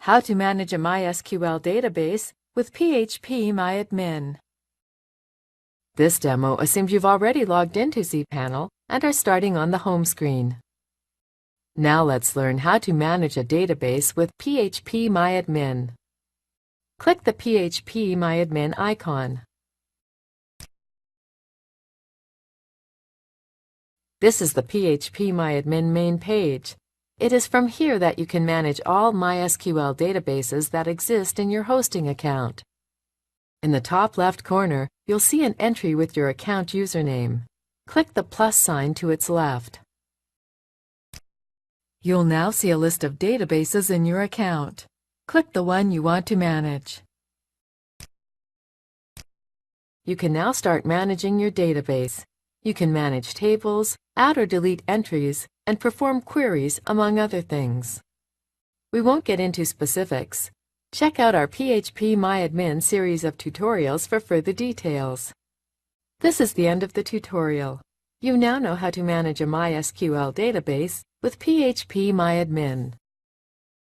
How to manage a MySQL database with phpMyAdmin. This demo assumes you've already logged into cPanel and are starting on the home screen. Now let's learn how to manage a database with phpMyAdmin. Click the phpMyAdmin icon. This is the phpMyAdmin main page. It is from here that you can manage all MySQL databases that exist in your hosting account. In the top left corner, you'll see an entry with your account username. Click the plus sign to its left. You'll now see a list of databases in your account. Click the one you want to manage. You can now start managing your database. You can manage tables, add or delete entries, and perform queries, among other things. We won't get into specifics. Check out our phpMyAdmin series of tutorials for further details. This is the end of the tutorial. You now know how to manage a MySQL database with phpMyAdmin.